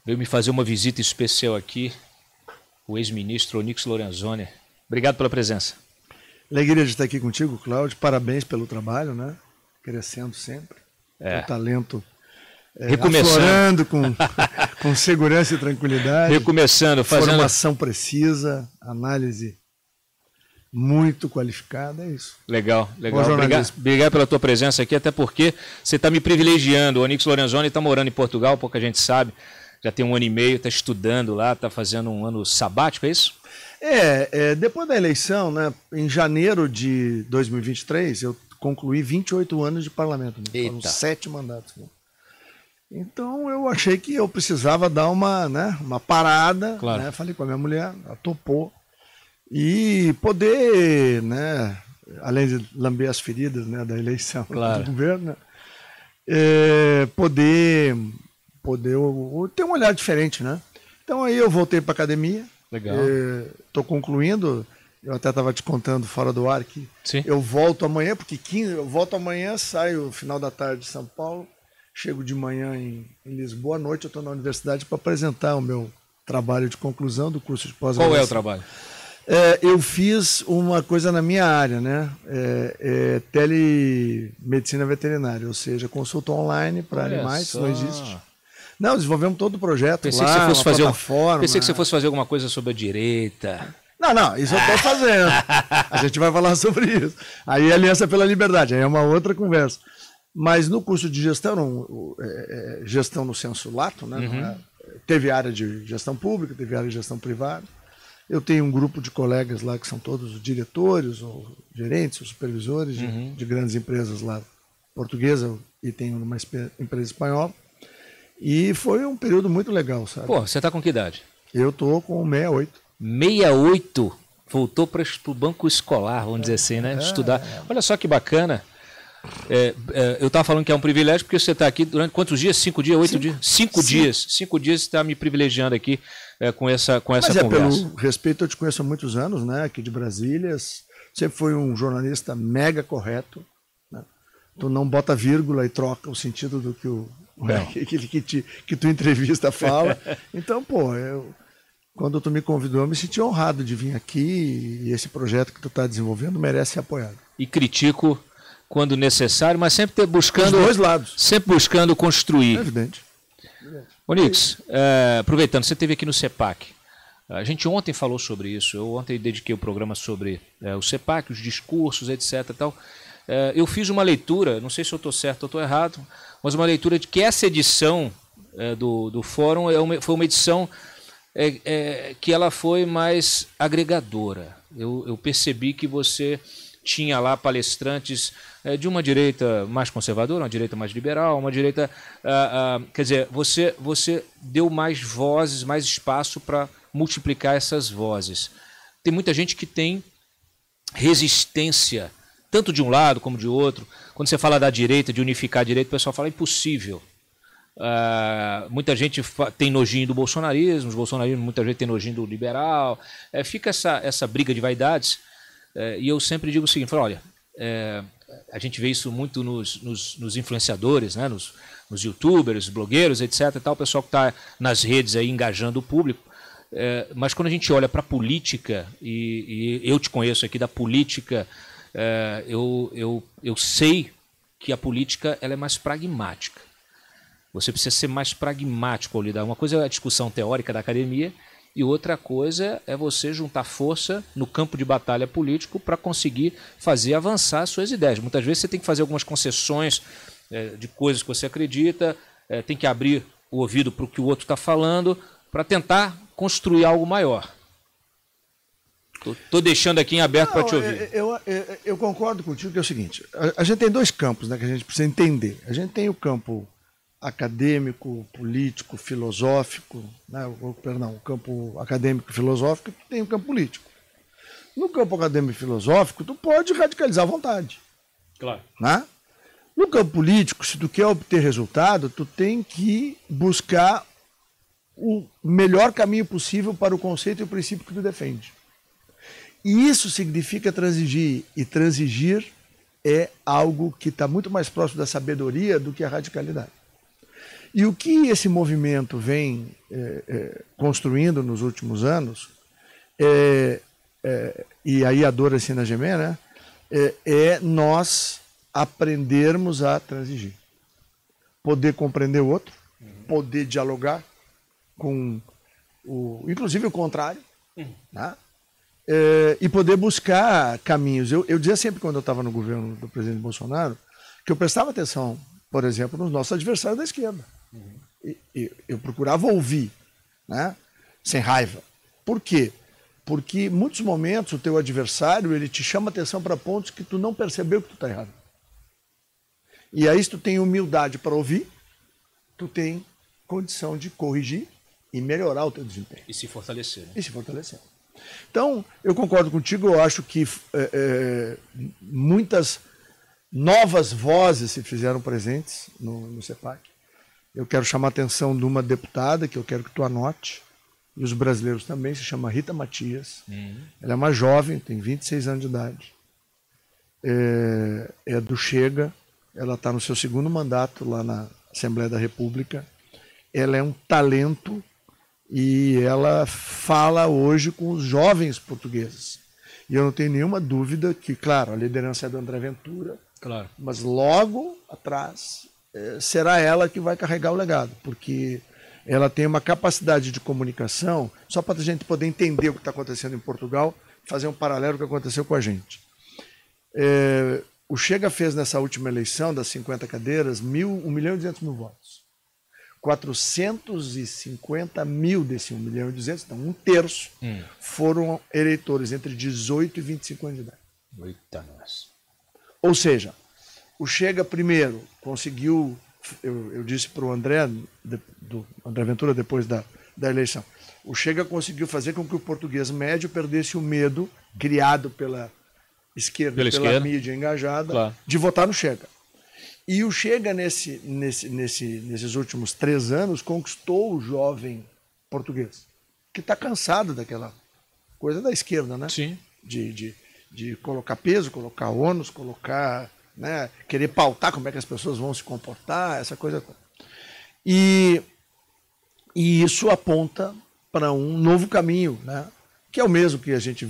veio me fazer uma visita especial aqui, o ex-ministro Onyx Lorenzoni. Obrigado pela presença. Alegria de estar aqui contigo, Cláudio. Parabéns pelo trabalho, né? Crescendo sempre. O talento aflorando com segurança e tranquilidade. Recomeçando, fazendo... Formação precisa, análise muito qualificada, é isso. Legal. Obrigado pela tua presença aqui, até porque você está me privilegiando. O Onyx Lorenzoni está morando em Portugal, pouca gente sabe. Já tem 1 ano e meio, está estudando lá, está fazendo um ano sabático, é isso? Depois da eleição, né, em janeiro de 2023, eu concluí 28 anos de parlamento. Né? Foram 7 mandatos. Né? Então eu achei que eu precisava dar uma parada. Claro. Né? Falei com a minha mulher, ela topou. E poder, né, além de lamber as feridas, né, da eleição, claro, do governo, poder ter um olhar diferente, né? Então aí eu voltei para a academia. Legal. Estou concluindo. Eu até estava te contando fora do ar que Sim. Eu volto amanhã, porque eu volto amanhã, saio no final da tarde de São Paulo, chego de manhã em Lisboa, à noite eu estou na universidade para apresentar o meu trabalho de conclusão do curso de pós-graduação. Qual é o trabalho? Eu fiz uma coisa na minha área, né? Telemedicina veterinária, ou seja, consulta online para animais, isso não existe. Não, desenvolvemos todo o projeto. Pensei que você fosse fazer alguma coisa sobre a direita. Não, isso eu estou fazendo. A gente vai falar sobre isso. Aí Aliança pela Liberdade, aí é uma outra conversa. Mas no curso de gestão, gestão no senso lato, né? Uhum. Teve área de gestão pública, teve área de gestão privada. Eu tenho um grupo de colegas lá que são todos diretores, ou gerentes, ou supervisores de grandes empresas lá, portuguesa, e tenho uma empresa espanhola. E foi um período muito legal, sabe? Pô, você está com que idade? Eu estou com 68. 68? Voltou para o banco escolar, vamos dizer assim, né? Estudar. Olha só que bacana. Eu estava falando que é um privilégio porque você está aqui durante quantos dias? 5 dias? 8 dias? 5 dias. 5 dias você está me privilegiando aqui com essa conversa. Pelo respeito, eu te conheço há muitos anos, né? Aqui de Brasília. Sempre foi um jornalista mega correto. Né? Tu não bota vírgula e troca o sentido do que tu entrevista fala. Então, quando tu me convidou, eu me senti honrado de vir aqui e esse projeto que tu está desenvolvendo merece ser apoiado. E critico quando necessário, mas sempre buscando... Os dois lados. Sempre buscando construir. É evidente. Onyx, aproveitando, você esteve aqui no CEPAC. A gente ontem falou sobre isso. Eu ontem dediquei o programa sobre o CEPAC, os discursos, etc. Tal. Eu fiz uma leitura, não sei se eu estou certo ou estou errado, mas uma leitura de que essa edição do fórum foi uma edição que ela foi mais agregadora. Eu percebi que você tinha lá palestrantes de uma direita mais conservadora, uma direita mais liberal, uma direita... quer dizer, você deu mais vozes, mais espaço para multiplicar essas vozes. Tem muita gente que tem resistência, tanto de um lado como de outro. Quando você fala da direita, de unificar a direita, o pessoal fala impossível. Muita gente tem nojinho do bolsonarismo, muita gente tem nojinho do liberal. Fica essa briga de vaidades. E eu sempre digo o seguinte, olha, a gente vê isso muito nos influenciadores, né, nos youtubers, blogueiros, etc. Tal, o pessoal que está nas redes aí engajando o público. Mas quando a gente olha para a política, e eu te conheço aqui da política, eu sei que a política ela é mais pragmática. Você precisa ser mais pragmático ao lidar. Uma coisa é a discussão teórica da academia e outra coisa é você juntar força no campo de batalha político para conseguir fazer avançar suas ideias. Muitas vezes você tem que fazer algumas concessões de coisas que você acredita, tem que abrir o ouvido para o que o outro está falando para tentar construir algo maior. Estou deixando aqui em aberto para te ouvir. Eu concordo contigo que é o seguinte, a gente tem 2 campos, né, que a gente precisa entender. A gente tem o campo acadêmico, político, filosófico, né, o campo acadêmico e filosófico, e tem o campo político. No campo acadêmico e filosófico, tu pode radicalizar à vontade. Claro. Né? No campo político, se tu quer obter resultado, tu tem que buscar o melhor caminho possível para o conceito e o princípio que tu defende. E isso significa transigir, e transigir é algo que está muito mais próximo da sabedoria do que a radicalidade. E o que esse movimento vem construindo nos últimos anos, e aí a dor ensina a gemer, né? É nós aprendermos a transigir. Poder compreender o outro, poder dialogar com inclusive o contrário, né? E poder buscar caminhos. Eu dizia sempre, quando eu estava no governo do presidente Bolsonaro, que eu prestava atenção, por exemplo, nos nossos adversários da esquerda. Eu procurava ouvir, né? Sem raiva. Por quê? Porque em muitos momentos o teu adversário ele te chama atenção para pontos que tu não percebeu que tu está errado. E aí, se tu tem humildade para ouvir, tu tem condição de corrigir e melhorar o teu desempenho. E se fortalecer. Né? E se fortalecer. Então, eu concordo contigo, eu acho que muitas novas vozes se fizeram presentes no CEPAC. Eu quero chamar a atenção de uma deputada, que eu quero que tu anote, e os brasileiros também, se chama Rita Matias. Ela é uma jovem, tem 26 anos de idade. É do Chega, ela está no seu segundo mandato lá na Assembleia da República. Ela é um talento e ela fala hoje com os jovens portugueses. E eu não tenho nenhuma dúvida que, claro, a liderança é do André Ventura, claro, mas logo atrás será ela que vai carregar o legado, porque ela tem uma capacidade de comunicação, só para a gente poder entender o que está acontecendo em Portugal, fazer um paralelo com o que aconteceu com a gente. O Chega fez nessa última eleição, das 50 cadeiras, 1.200.000 votos. 450 mil desse 1.200.000, então um terço, foram eleitores entre 18 e 25 anos de idade. Eita, nossa. Ou seja, o Chega primeiro conseguiu, eu disse para o André, do André Ventura depois da eleição, o Chega conseguiu fazer com que o português médio perdesse o medo criado pela esquerda, pela mídia engajada, claro, de votar no Chega. E o Chega, nesses últimos 3 anos, conquistou o jovem português, que está cansado daquela coisa da esquerda, né? Sim. De colocar peso, colocar ônus, colocar, né, querer pautar como é que as pessoas vão se comportar, essa coisa toda. E isso aponta para um novo caminho, né? Que é o mesmo que a gente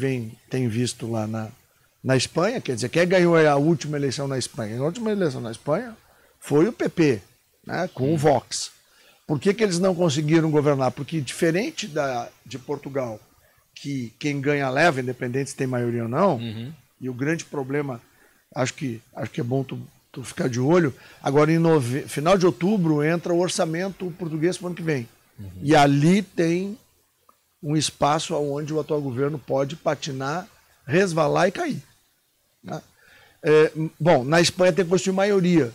tem visto lá na Espanha. Quer dizer, quem ganhou a última eleição na Espanha? A última eleição na Espanha foi o PP, né, com o Vox. Por que eles não conseguiram governar? Porque, diferente de Portugal, que quem ganha leva, independente se tem maioria ou não, e o grande problema, acho que é bom tu ficar de olho, agora em final de outubro entra o orçamento português para o ano que vem. E ali tem um espaço onde o atual governo pode patinar, resvalar e cair. Né? Bom, na Espanha tem que construir maioria.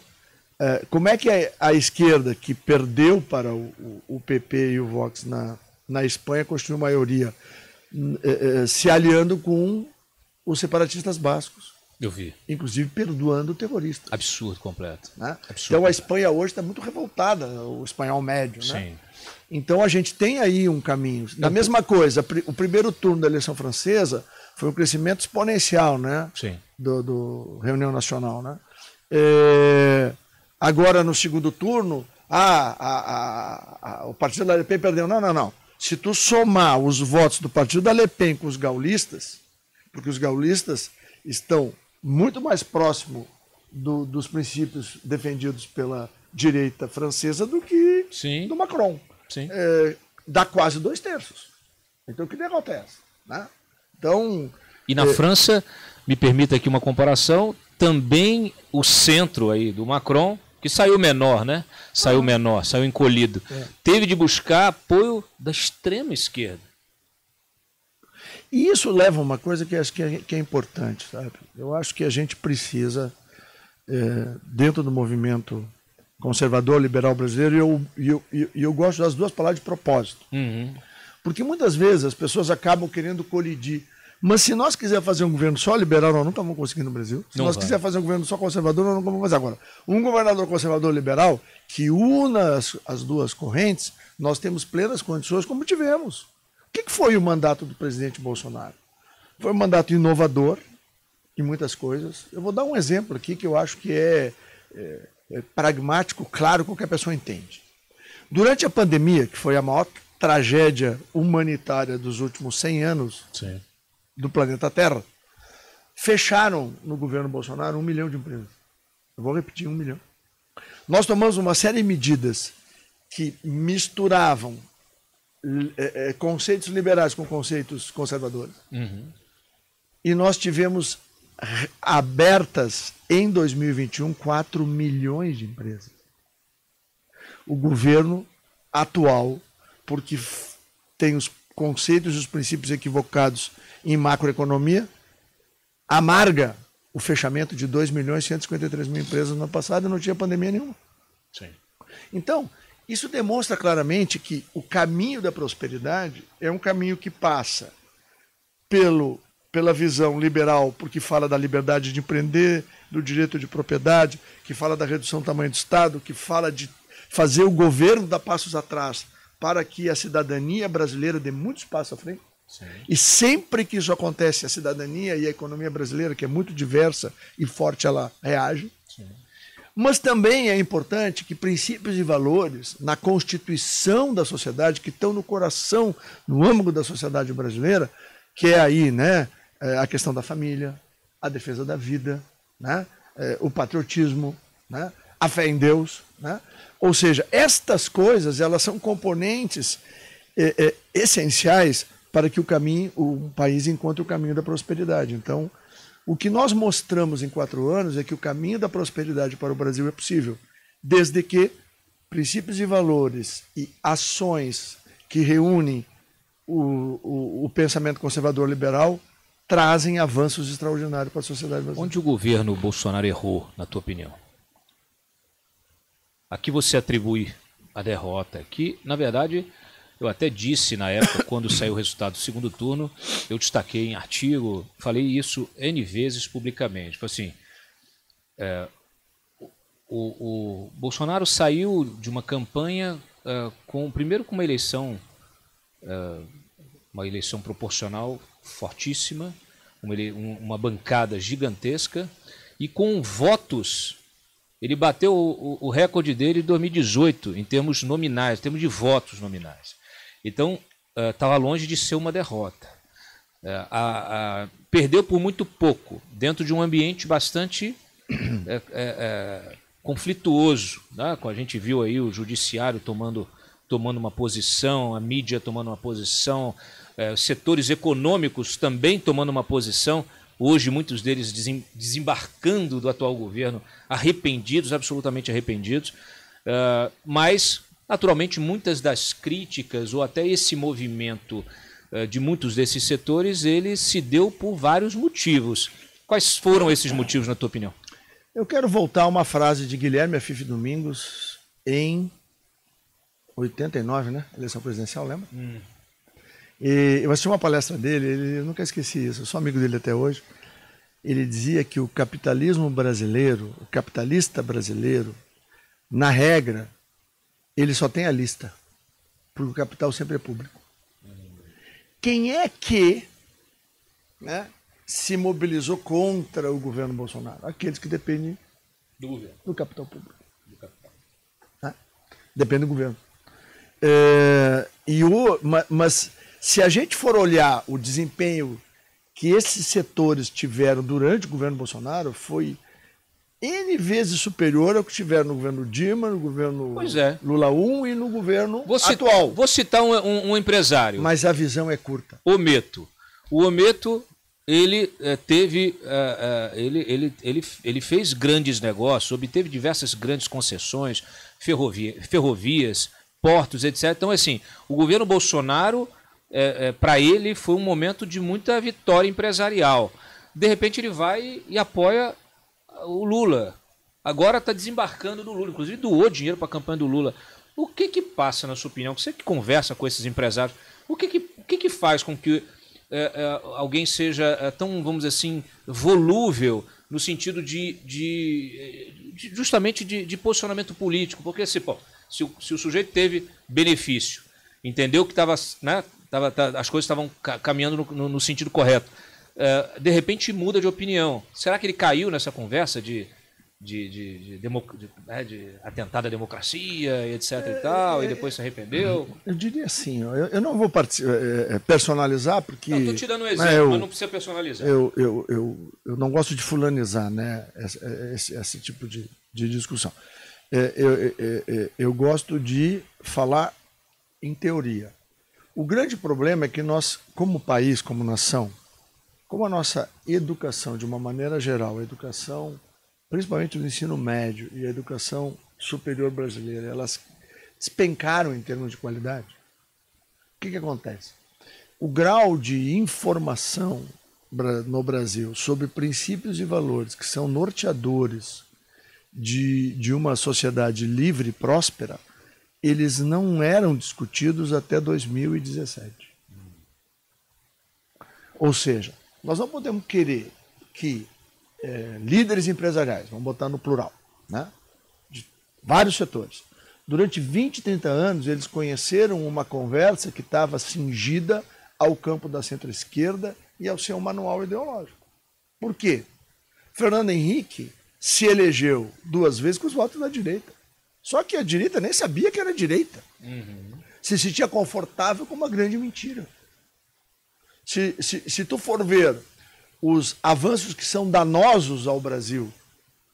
Como é que a esquerda, que perdeu para o PP e o Vox na Espanha, construiu maioria? Se aliando com os separatistas bascos. Eu vi. Inclusive perdoando terroristas. Absurdo completo. Né? Absurdo. Então a Espanha hoje está muito revoltada, o espanhol médio. Sim. Né? Então a gente tem aí um caminho. Da mesma coisa, o primeiro turno da eleição francesa foi um crescimento exponencial, né? Sim. Do Reunião Nacional. Né? Agora, no segundo turno, o Partido da Le Pen perdeu. Não. Se tu somar os votos do Partido da Le Pen com os gaullistas, porque os gaullistas estão muito mais próximos dos princípios defendidos pela direita francesa do que do Macron. Sim. Dá quase 2/3. Então, que derrota é essa? Né? Então, e na França, me permita aqui uma comparação, também o centro aí do Macron, que saiu menor, né? Saiu encolhido. Teve de buscar apoio da extrema esquerda. E isso leva a uma coisa que acho que é importante, sabe? Eu acho que a gente precisa, dentro do movimento conservador, liberal brasileiro, e eu gosto das duas palavras de propósito. Porque muitas vezes as pessoas acabam querendo colidir. Mas se nós quisermos fazer um governo só liberal, nós nunca vamos conseguir no Brasil. Se nós quisermos fazer um governo só conservador, nós nunca vamos fazer. Agora, um governador conservador liberal que una as duas correntes, nós temos plenas condições, como tivemos. O que foi o mandato do presidente Bolsonaro? Foi um mandato inovador em muitas coisas. Eu vou dar um exemplo aqui que eu acho que é pragmático, claro, qualquer pessoa entende. Durante a pandemia, que foi a maior tragédia humanitária dos últimos 100 anos Sim. do planeta Terra, fecharam no governo Bolsonaro 1 milhão de empresas. Eu vou repetir, 1 milhão. Nós tomamos uma série de medidas que misturavam conceitos liberais com conceitos conservadores. E nós tivemos abertas em 2021 4 milhões de empresas. O governo atual, porque tem os conceitos e os princípios equivocados em macroeconomia, amarga o fechamento de 2.153.000 empresas no ano passado e não tinha pandemia nenhuma. Sim. Então, isso demonstra claramente que o caminho da prosperidade é um caminho que passa pela visão liberal, porque fala da liberdade de empreender, do direito de propriedade, que fala da redução do tamanho do Estado, que fala de fazer o governo dar passos atrás para que a cidadania brasileira dê muitos passos à frente. Sim. E sempre que isso acontece, a cidadania e a economia brasileira, que é muito diversa e forte, ela reage. Sim. Mas também é importante que princípios e valores na constituição da sociedade, que estão no coração, no âmago da sociedade brasileira, que é aí, né, a questão da família, a defesa da vida, né, o patriotismo, né, a fé em Deus, né? Ou seja, estas coisas, elas são componentes essenciais para que o país encontre o caminho da prosperidade. Então, o que nós mostramos em 4 anos é que o caminho da prosperidade para o Brasil é possível, desde que princípios e valores e ações que reúnem o pensamento conservador liberal trazem avanços extraordinários para a sociedade brasileira. Onde o governo Bolsonaro errou, na tua opinião? A que você atribui a derrota? Que, na verdade, eu até disse na época, quando saiu o resultado do segundo turno, eu destaquei em artigo, falei isso N vezes publicamente. Tipo assim, o Bolsonaro saiu de uma campanha primeiro com uma eleição proporcional fortíssima, uma bancada gigantesca, e com votos. Ele bateu o recorde dele em 2018, em termos nominais, em termos de votos nominais. Então, estava longe de ser uma derrota. Perdeu por muito pouco, dentro de um ambiente bastante conflituoso. Né? A gente viu aí o judiciário tomando uma posição, a mídia tomando uma posição, setores econômicos também tomando uma posição. Hoje, muitos deles desembarcando do atual governo, arrependidos, absolutamente arrependidos. Mas, naturalmente, muitas das críticas, ou até esse movimento de muitos desses setores, ele se deu por vários motivos. Quais foram esses motivos, na tua opinião? Eu quero voltar a uma frase de Guilherme Afife Domingos em 89, né? Eleição presidencial, lembra? E eu assisti uma palestra dele, eu nunca esqueci isso, eu sou amigo dele até hoje. Ele dizia que o capitalismo brasileiro, o capitalista brasileiro, na regra, ele só tem a lista, porque o capital sempre é público. Quem é que, né, se mobilizou contra o governo Bolsonaro? Aqueles que dependem do capital público. Né? Depende do governo. Mas se a gente for olhar o desempenho que esses setores tiveram durante o governo Bolsonaro, foi N vezes superior ao que tiveram no governo Dilma, no governo Lula I e no governo atual. Vou citar um empresário. Mas a visão é curta. Ometo. O Ometo, ele ele fez grandes negócios, obteve diversas grandes concessões, ferrovias, portos, etc. Então, assim, o governo Bolsonaro, para ele, foi um momento de muita vitória empresarial. De repente, ele vai e apoia o Lula. Agora está desembarcando do Lula, inclusive doou dinheiro para a campanha do Lula. O que passa, na sua opinião? Você que conversa com esses empresários, o que faz com que alguém seja tão, vamos dizer assim, volúvel no sentido justamente de posicionamento político? Porque se o sujeito teve benefício, entendeu que as coisas estavam caminhando no sentido correto, de repente muda de opinião. Será que ele caiu nessa conversa de de atentado à democracia, etc. e tal, e depois se arrependeu? Eu diria assim, eu não vou personalizar, porque... Não, estou te dando um exemplo, mas não precisa personalizar. Eu não gosto de fulanizar, né, esse tipo de discussão. Eu gosto de falar em teoria. O grande problema é que nós, como país, como nação, como a nossa educação, de uma maneira geral, a educação, principalmente o ensino médio e a educação superior brasileira, elas despencaram em termos de qualidade. O que acontece? O grau de informação no Brasil sobre princípios e valores que são norteadores de uma sociedade livre e próspera, eles não eram discutidos até 2017. Ou seja, nós não podemos querer que líderes empresariais, vamos botar no plural, né, de vários setores, durante 20, 30 anos eles conheceram uma conversa que estava cingida ao campo da centro-esquerda e ao seu manual ideológico. Por quê? Fernando Henrique se elegeu 2 vezes com os votos da direita. Só que a direita nem sabia que era direita. Se sentia confortável com uma grande mentira. Se tu for ver os avanços que são danosos ao Brasil,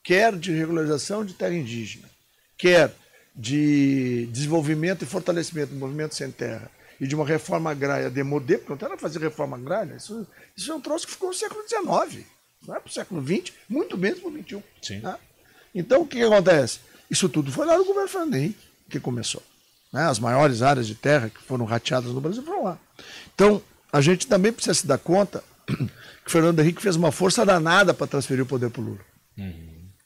quer de regularização de terra indígena, quer de desenvolvimento e fortalecimento do movimento sem terra e de uma reforma agrária demodê, porque não tem nada a fazer reforma agrária, isso é um troço que ficou no século XIX, não é para o século XX, muito menos para o XXI. Sim. Né? Então, o que acontece? Isso tudo foi lá no governo Fernando Henrique que começou. Né? As maiores áreas de terra que foram rateadas no Brasil foram lá. Então, a gente também precisa se dar conta que Fernando Henrique fez uma força danada para transferir o poder para o Lula.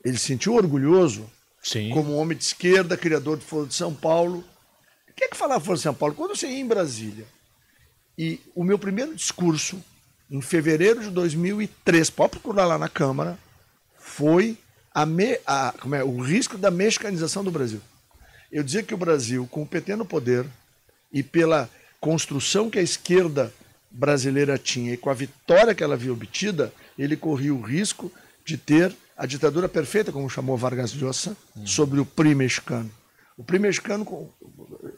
Ele se sentiu orgulhoso, Sim. como um homem de esquerda, criador do Foro de São Paulo. O que é que falava Foro de São Paulo? Quando eu cheguei em Brasília, e o meu primeiro discurso, em fevereiro de 2003, pode procurar lá na Câmara, foi o risco da mexicanização do Brasil. Eu dizia que o Brasil, com o PT no poder e pela construção que a esquerda brasileira tinha e com a vitória que ela havia obtida, ele corria o risco de ter a ditadura perfeita, como chamou Vargas Llosa, sobre o PRI mexicano. O PRI mexicano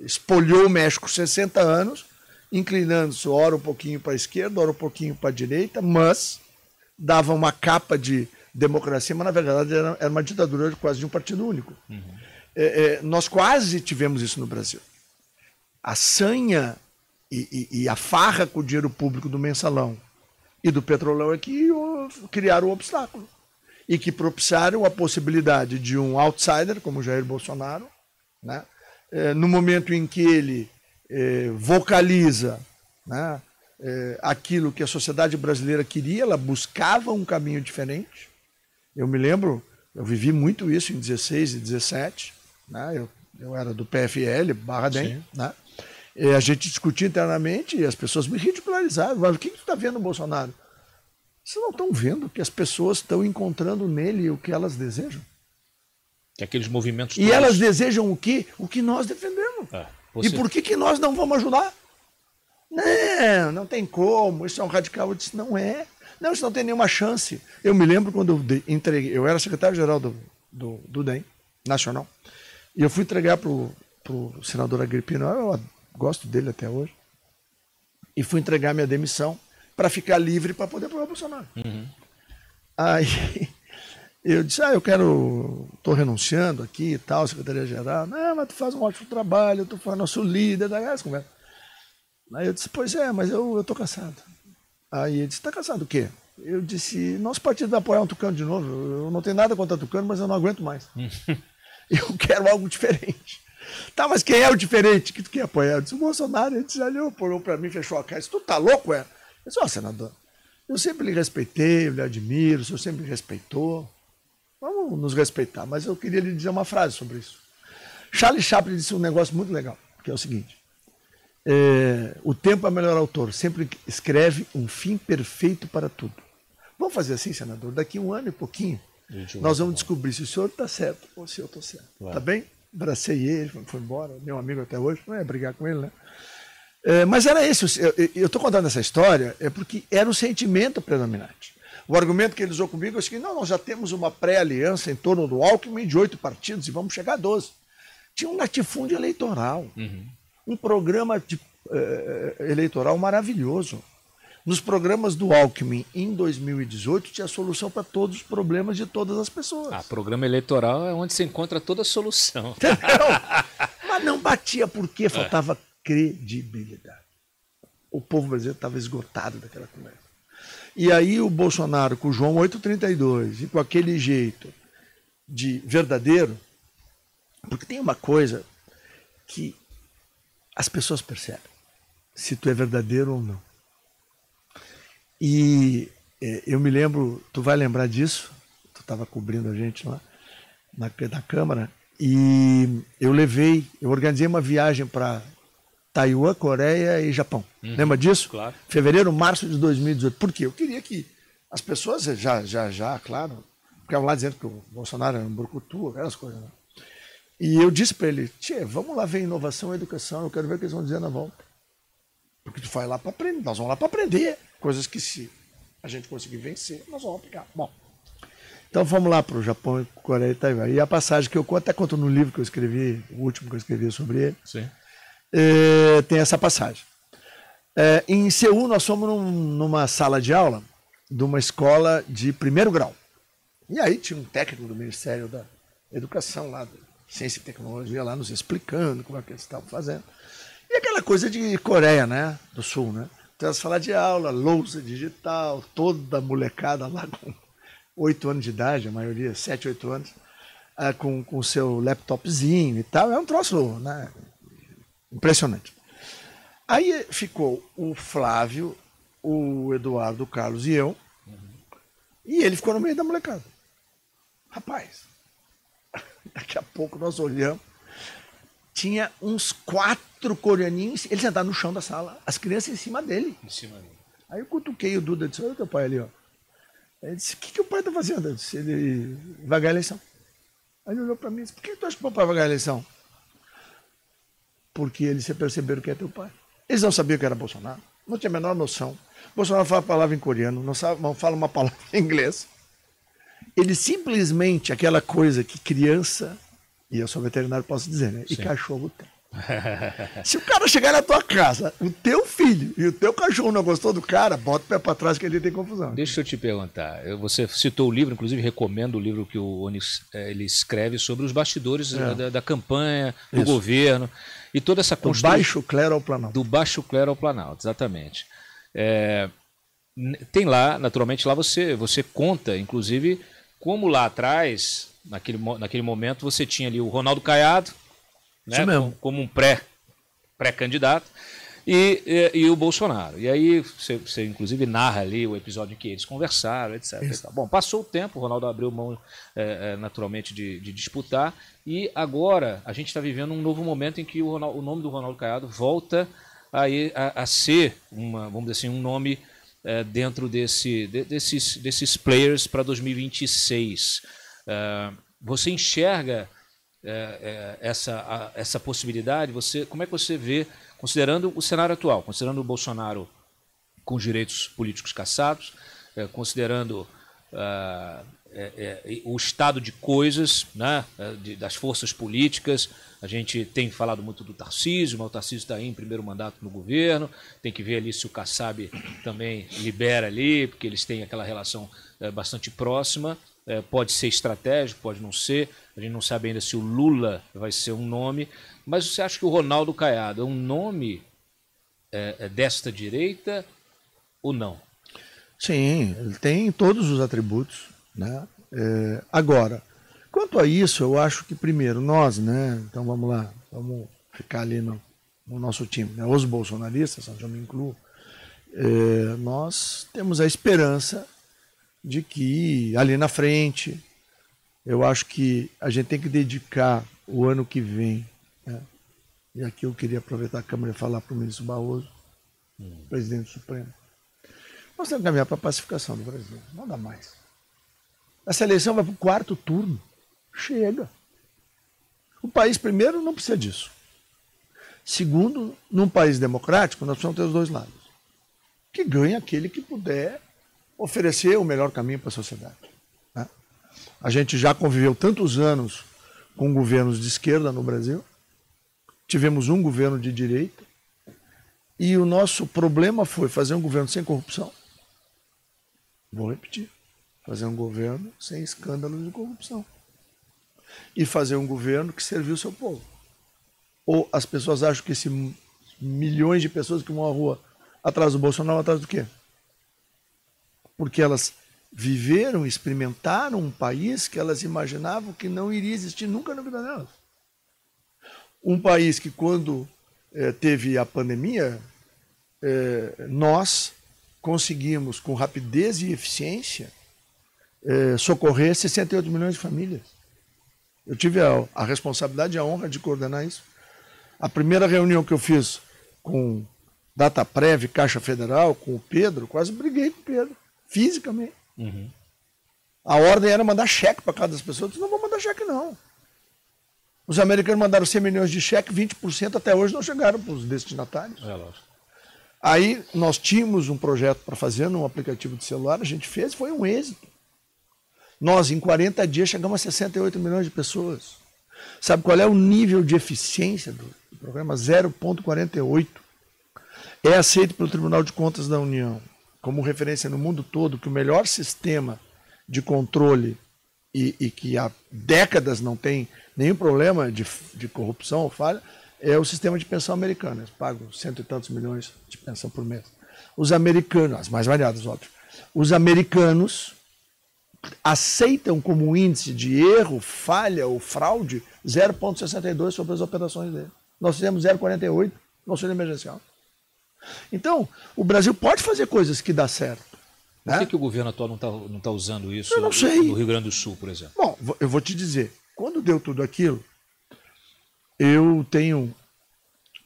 espolhou o México 60 anos, inclinando-se ora um pouquinho para a esquerda, ora um pouquinho para a direita, mas dava uma capa de democracia, mas na verdade era uma ditadura quase de um partido único. Nós quase tivemos isso no Brasil. A sanha e a farra com o dinheiro público do mensalão e do petrolão é que criaram o obstáculo e que propiciaram a possibilidade de um outsider, como Jair Bolsonaro, né, no momento em que ele vocaliza, né, aquilo que a sociedade brasileira queria, ela buscava um caminho diferente. Eu me lembro, eu vivi muito isso em 16 e 17, né, eu era do PFL, /DEM, né? A gente discutia internamente e as pessoas me ridicularizavam. O que tu está vendo no Bolsonaro? Vocês não estão vendo que as pessoas estão encontrando nele o que elas desejam? Que aqueles movimentos... E elas desejam o quê? O que nós defendemos. E por que nós não vamos ajudar? Não tem como, isso é um radical. Eu disse, não é. Não, isso não tem nenhuma chance. Eu me lembro quando eu entreguei, eu era secretário-geral do DEM, nacional, e eu fui entregar para o senador Agripino, eu gosto dele até hoje, e fui entregar minha demissão para ficar livre para poder apoiar o Bolsonaro. Aí eu disse, estou renunciando aqui e tal, secretaria-geral. Não, mas tu faz um ótimo trabalho, tu foi nosso líder, essa conversa. Aí eu disse, pois é, mas eu estou cansado. Aí ele disse, está cansado do quê? Eu disse, nosso partido vai apoiar um tucano de novo, eu não tenho nada contra tucano, mas eu não aguento mais. Eu quero algo diferente. Tá, mas quem é o diferente que tu quer apoiar? Eu disse, o Bolsonaro. Ele disse, olhou para mim, fechou a cara. Disse, tu tá louco, é? Eu disse, senador, eu sempre lhe respeitei, eu lhe admiro, o senhor sempre me respeitou. Vamos nos respeitar. Mas eu queria lhe dizer uma frase sobre isso. Charlie Chaplin disse um negócio muito legal, que é o seguinte, o tempo é o melhor autor, sempre escreve um fim perfeito para tudo. Vamos fazer assim, senador, daqui 1 ano e pouquinho, nós vamos descobrir se o senhor está certo ou se eu estou certo. Tá bem? Abracei ele, foi embora, meu amigo até hoje, não é brigar com ele, né? Mas era isso, eu estou contando essa história, porque era o sentimento predominante. O argumento que ele usou comigo é o seguinte: não, nós já temos uma pré-aliança em torno do Alckmin de 8 partidos e vamos chegar a 12. Tinha um latifúndio eleitoral, um programa eleitoral maravilhoso. Nos programas do Alckmin, em 2018, tinha solução para todos os problemas de todas as pessoas. Programa eleitoral é onde se encontra toda a solução. Entendeu? Mas não batia porque faltava credibilidade. O povo brasileiro estava esgotado daquela conversa. E aí o Bolsonaro, com o João 832, e com aquele jeito de verdadeiro, porque tem uma coisa que as pessoas percebem, se tu é verdadeiro ou não. E eu me lembro, tu vai lembrar disso, tu estava cobrindo a gente lá na Câmara, e eu organizei uma viagem para Taiwan, Coreia e Japão. Lembra disso? Claro. Fevereiro, março de 2018. Por quê? Eu queria que as pessoas já, claro, ficavam lá dizendo que o Bolsonaro era um brucutu, aquelas coisas, né? E eu disse para ele: tchê, vamos lá ver inovação e educação, eu quero ver o que eles vão dizer na volta. Porque tu vai lá para aprender, nós vamos lá para aprender. Coisas que, se a gente conseguir vencer, nós vamos aplicar. Bom, então vamos lá para o Japão, Coreia e Taiwan. E a passagem que eu até conto no livro que eu escrevi, o último que eu escrevi sobre ele, tem essa passagem. Em Seul, nós fomos numa sala de aula de uma escola de primeiro grau. E aí tinha um técnico do Ministério da Educação, lá, de Ciência e Tecnologia, lá nos explicando como é que eles estavam fazendo. E aquela coisa de Coreia, né? Do Sul, né? Então, a sala de aula, louça digital, toda a molecada lá com 8 anos de idade, a maioria, 7, 8 anos, com o seu laptopzinho e tal. É um troço, né? Impressionante. Aí ficou o Flávio, o Eduardo, o Carlos e eu, e ele ficou no meio da molecada. Rapaz, daqui a pouco nós olhamos, tinha uns 4 coreaninhos, ele sentado no chão da sala, as crianças em cima dele. Aí eu cutuquei o Duda e disse: olha o teu pai ali, ó. Ele disse: o que o pai está fazendo? Eu disse: ele vai ganhar a eleição. Aí ele olhou para mim e disse: por que tu acha que o papai vai ganhar a eleição? Porque eles se perceberam que é teu pai. Eles não sabiam que era Bolsonaro, não tinha a menor noção. Bolsonaro fala a palavra em coreano, não fala uma palavra em inglês. Ele simplesmente, aquela coisa que criança, e eu sou veterinário, posso dizer, né? E Sim. cachorro tem. Se o cara chegar na tua casa, o teu filho e o teu cachorro não gostou do cara, bota o pé para trás que ele tem confusão. Deixa eu te perguntar. Você citou o livro, inclusive recomendo o livro que o Onyx ele escreve sobre os bastidores da campanha, do governo e toda essa construção. Do baixo clero ao Planalto. Do baixo clero ao Planalto, exatamente. Tem lá, naturalmente, lá você conta, inclusive, como lá atrás, naquele momento, você tinha ali o Ronaldo Caiado, né, como um pré-candidato, e o Bolsonaro. E aí você inclusive narra ali o episódio em que eles conversaram, etc. Bom, passou o tempo, o Ronaldo abriu mão naturalmente de disputar, e agora a gente está vivendo um novo momento em que o nome do Ronaldo Caiado volta a ser, vamos dizer assim, um nome dentro desses players para 2026. Você enxerga essa possibilidade? Como é que você vê, considerando o cenário atual, considerando o Bolsonaro com os direitos políticos cassados, considerando o estado de coisas, né, das forças políticas? A gente tem falado muito do Tarcísio, mas o Tarcísio está aí em primeiro mandato no governo, tem que ver ali se o Kassab também libera ali, porque eles têm aquela relação bastante próxima. Pode ser estratégico, pode não ser, a gente não sabe ainda se o Lula vai ser um nome, mas você acha que o Ronaldo Caiado é um nome desta direita ou não? Sim, ele tem todos os atributos, né? Agora, quanto a isso, eu acho que primeiro nós, né? Então vamos lá, vamos ficar ali no nosso time, né? Os bolsonaristas, onde eu me incluo, nós temos a esperança de que ali na frente, eu acho que a gente tem que dedicar o ano que vem, né? E aqui eu queria aproveitar a Câmara e falar para o ministro Barroso, presidente Supremo, nós temos que caminhar para a pacificação do Brasil, não dá mais. Essa eleição vai para o 4º turno, chega. O país, primeiro, não precisa disso. Segundo, num país democrático, nós precisamos ter os dois lados. Que ganhe aquele que puder oferecer o melhor caminho para a sociedade. Né? A gente já conviveu tantos anos com governos de esquerda no Brasil, tivemos um governo de direita, e o nosso problema foi fazer um governo sem corrupção. Vou repetir, fazer um governo sem escândalos de corrupção. E fazer um governo que serviu o seu povo. Ou as pessoas acham que esses milhões de pessoas que vão à rua atrás do Bolsonaro, atrás do quê? Porque elas viveram, experimentaram um país que elas imaginavam que não iria existir nunca na vida delas. Um país que, quando teve a pandemia, nós conseguimos, com rapidez e eficiência, socorrer 68 milhões de famílias. Eu tive a responsabilidade e a honra de coordenar isso. A primeira reunião que eu fiz com Dataprev, Caixa Federal, com o Pedro, quase briguei com o Pedro, fisicamente. Uhum. A ordem era mandar cheque para cada das pessoas. Eu disse, não vou mandar cheque, não. Os americanos mandaram 100 milhões de cheque, 20% até hoje não chegaram para os destinatários. Lógico. Aí nós tínhamos um projeto para fazer num aplicativo de celular, a gente fez, foi um êxito. Nós, em 40 dias, chegamos a 68 milhões de pessoas. Sabe qual é o nível de eficiência do programa? 0,48. É aceito pelo Tribunal de Contas da União como referência no mundo todo que o melhor sistema de controle e que há décadas não tem nenhum problema de corrupção ou falha, é o sistema de pensão americano. Eles pagam 100 e tantos milhões de pensão por mês. Os americanos, as mais variadas, óbvio, os americanos aceitam como índice de erro, falha ou fraude 0,62 sobre as operações dele. Nós fizemos 0,48 no auxílio emergencial. Então, o Brasil pode fazer coisas que dá certo. Por que o governo atual não tá usando isso? Eu não sei. No Rio Grande do Sul, por exemplo? Bom, eu vou te dizer, quando deu tudo aquilo, eu tenho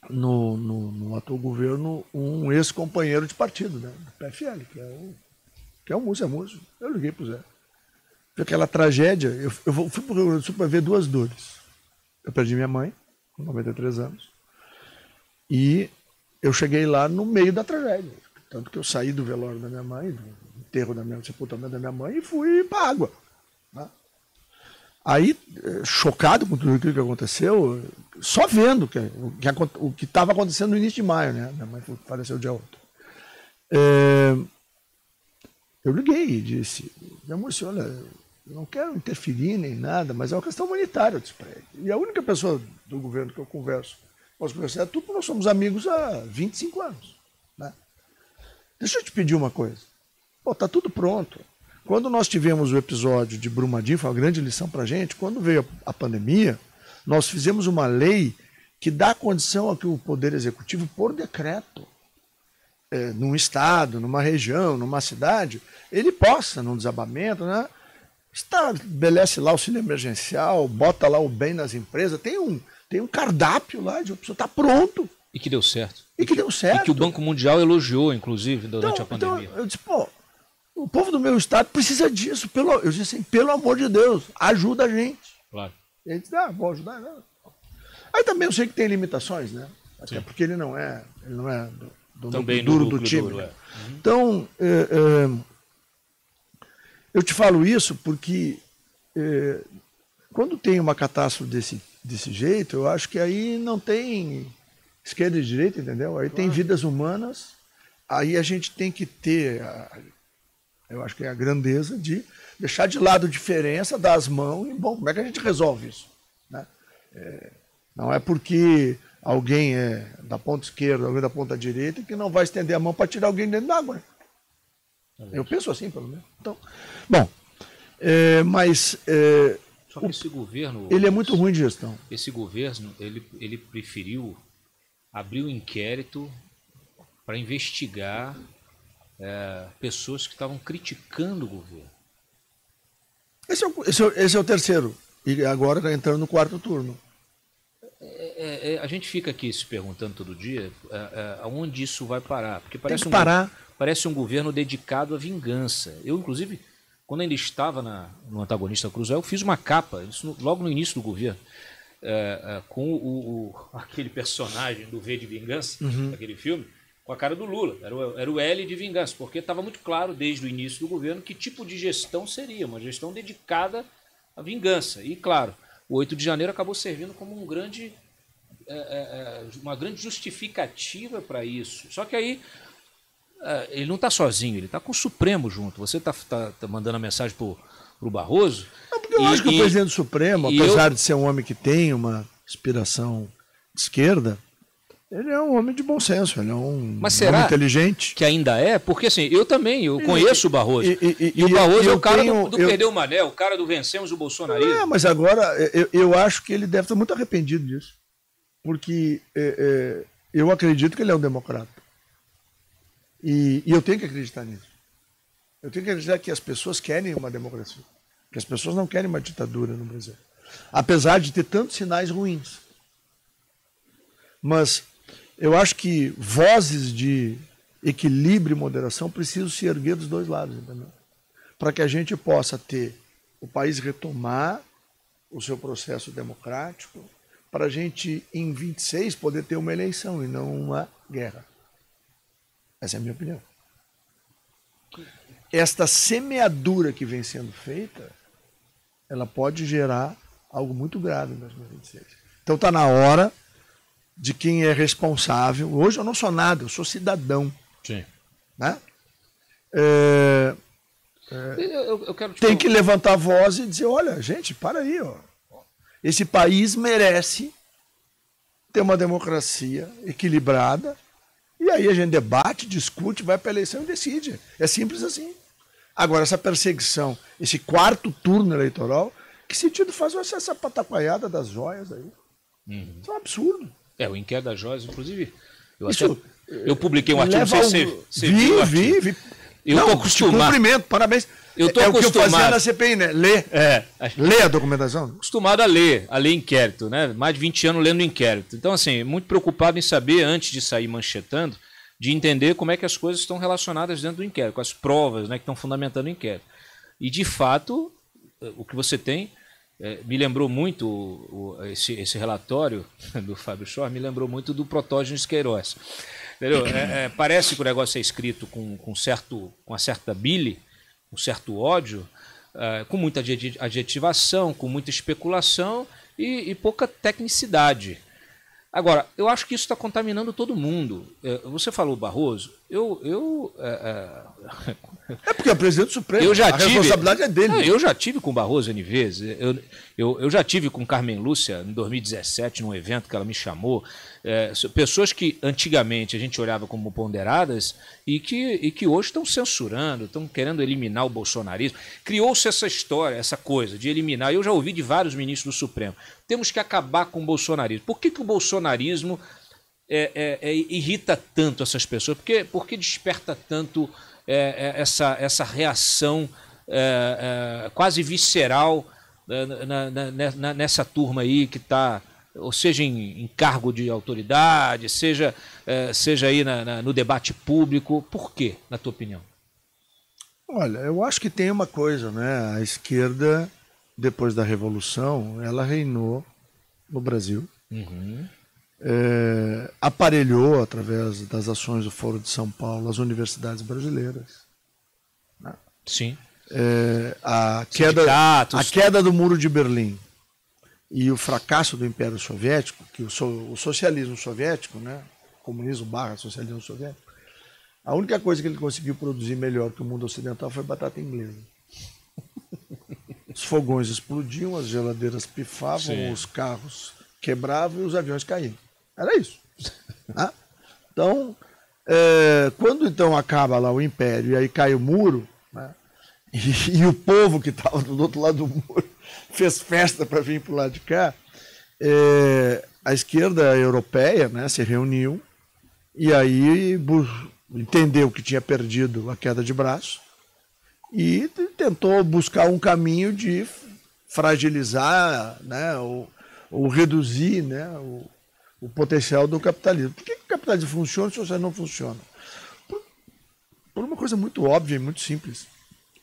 no atual governo um ex-companheiro de partido, né, do PFL, que é o músico. Eu liguei para o Zé. Foi aquela tragédia, eu fui para o Rio Grande do Sul para ver duas dores. Eu perdi minha mãe, com 93 anos, e eu cheguei lá no meio da tragédia. Tanto que eu saí do velório da minha mãe, do enterro do sepultamento da minha mãe, e fui para a água. Né? Aí, chocado com tudo aquilo que aconteceu, só vendo o que estava acontecendo no início de maio, né? Minha mãe faleceu dia 8. Eu liguei e disse, minha mãe, olha, eu não quero interferir nem nada, mas é uma questão humanitária, eu disse para ele. E a única pessoa do governo que eu converso, posso conversar, é tu, porque nós somos amigos há 25 anos. Né? Deixa eu te pedir uma coisa. Pô, tá tudo pronto. Quando nós tivemos o episódio de Brumadinho, foi uma grande lição para a gente, quando veio a pandemia, nós fizemos uma lei que dá condição a que o Poder Executivo, por decreto, num estado, numa região, numa cidade, ele possa, num desabamento, né, estabelece lá o auxílio emergencial, bota lá o bem nas empresas, tem um cardápio lá, de uma pessoa está pronto. E que deu certo. E que deu certo. E que o Banco Mundial elogiou, inclusive, durante a pandemia. Então, eu disse, pô, o povo do meu estado precisa disso. Eu disse assim, pelo amor de Deus, ajuda a gente. Claro. E ele disse, vou ajudar. Não. Aí também eu sei que tem limitações, né? Até porque ele não é do duro do time. Duro, Então, eu te falo isso porque quando tem uma catástrofe desse jeito, eu acho que aí não tem esquerda e direita, entendeu? Aí tem vidas humanas, aí a gente tem que ter, eu acho que é a grandeza de deixar de lado a diferença, dar as mãos e, bom, como é que a gente resolve isso? Né? Não é porque alguém é da ponta esquerda, alguém da ponta direita, que não vai estender a mão para tirar alguém dentro d'água. Eu penso assim, pelo menos. Então, bom, mas... Só que esse governo... Ele é muito ruim de gestão. Esse governo, ele preferiu abrir um inquérito para investigar pessoas que estavam criticando o governo. Esse é o terceiro. E agora está entrando no quarto turno. A gente fica aqui se perguntando todo dia aonde isso vai parar. Porque parece um governo dedicado à vingança. Eu, inclusive, quando ainda estava no Antagonista Cruzel, eu fiz uma capa, isso logo no início do governo, com aquele personagem do V de Vingança, aquele filme, com a cara do Lula. Era o L de vingança, porque estava muito claro desde o início do governo que tipo de gestão seria, uma gestão dedicada à vingança. E, claro, o 8 de janeiro acabou servindo como uma grande justificativa para isso. Só que aí ele não está sozinho, ele está com o Supremo junto. Você está mandando a mensagem para o Barroso. Não, porque eu acho que o presidente do Supremo, apesar de ser um homem que tem uma inspiração de esquerda, ele é um homem de bom senso, ele é um homem inteligente. Que ainda é? Porque assim, eu conheço o Barroso. E o Barroso é o cara do Perdeu o Mané, o cara do vencemos o bolsonarismo. Mas agora eu acho que ele deve estar muito arrependido disso. Porque eu acredito que ele é um democrata. E eu tenho que acreditar nisso. Eu tenho que acreditar que as pessoas querem uma democracia. Que as pessoas não querem uma ditadura no Brasil. Apesar de ter tantos sinais ruins. Mas eu acho que vozes de equilíbrio e moderação precisam se erguer dos dois lados, entendeu? Para que a gente possa ter o país retomar o seu processo democrático, para a gente, em 26, poder ter uma eleição e não uma guerra. Essa é a minha opinião. Esta semeadura que vem sendo feita, ela pode gerar algo muito grave em 2026. Então está na hora de quem é responsável. Hoje eu não sou nada, eu sou cidadão. Sim. Né? Eu quero tem que levantar a voz e dizer, olha, gente, para aí. Ó. Esse país merece ter uma democracia equilibrada. E aí a gente debate, discute, vai para a eleição e decide. É simples assim. Agora, essa perseguição, esse quarto turno eleitoral, que sentido faz essa pataquaiada das joias aí? Isso é um absurdo. O inquérito das joias, inclusive. Eu publiquei um artigo. Vi. Eu estou acostumado. Cumprimento, parabéns. Eu estou acostumado. O que eu fazia na CPI, né? Lê a documentação. Acostumado a ler inquérito, né? Mais de 20 anos lendo inquérito. Então, assim, muito preocupado em saber, antes de sair manchetando, de entender como é que as coisas estão relacionadas dentro do inquérito, com as provas, né, que estão fundamentando o inquérito. E, de fato, o que você tem me lembrou muito, esse relatório do Fábio Schor, me lembrou muito do Protógenes Queiroz. Entendeu? Parece que o negócio é escrito com uma certa bile, um certo ódio, com muita adjetivação, com muita especulação e pouca tecnicidade. Agora, eu acho que isso está contaminando todo mundo. Você falou Barroso, É porque é o presidente do Supremo, a responsabilidade é dele. Eu já tive com o Barroso N vezes, eu já tive com Carmen Lúcia em 2017, num evento que ela me chamou, pessoas que antigamente a gente olhava como ponderadas e que hoje estão censurando, estão querendo eliminar o bolsonarismo. Criou-se essa história, essa coisa de eliminar, eu já ouvi de vários ministros do Supremo, temos que acabar com o bolsonarismo. Por que o bolsonarismo irrita tanto essas pessoas? Por que desperta tanto essa reação quase visceral nessa turma aí que está, ou seja, em cargo de autoridade, seja aí no debate público? Por quê, na tua opinião? Olha, eu acho que tem uma coisa, né? A esquerda, depois da Revolução, ela reinou no Brasil. Uhum. Aparelhou, através das ações do Foro de São Paulo, as universidades brasileiras. Né? Sim. A queda do Muro de Berlim e o fracasso do Império Soviético, que o socialismo soviético, né? Comunismo / socialismo soviético, a única coisa que ele conseguiu produzir melhor que o mundo ocidental foi batata inglesa. Os fogões explodiam, as geladeiras pifavam, sim, os carros quebravam e os aviões caíam. Era isso. Né? Então, quando então acaba lá o Império e aí cai o muro, né? E o povo que estava do outro lado do muro fez festa para vir para o lado de cá, a esquerda europeia, né, se reuniu e aí entendeu que tinha perdido a queda de braço e tentou buscar um caminho de fragilizar, né, ou reduzir, né, o potencial do capitalismo. Por que o capitalismo funciona se você não funciona? Por uma coisa muito óbvia e muito simples.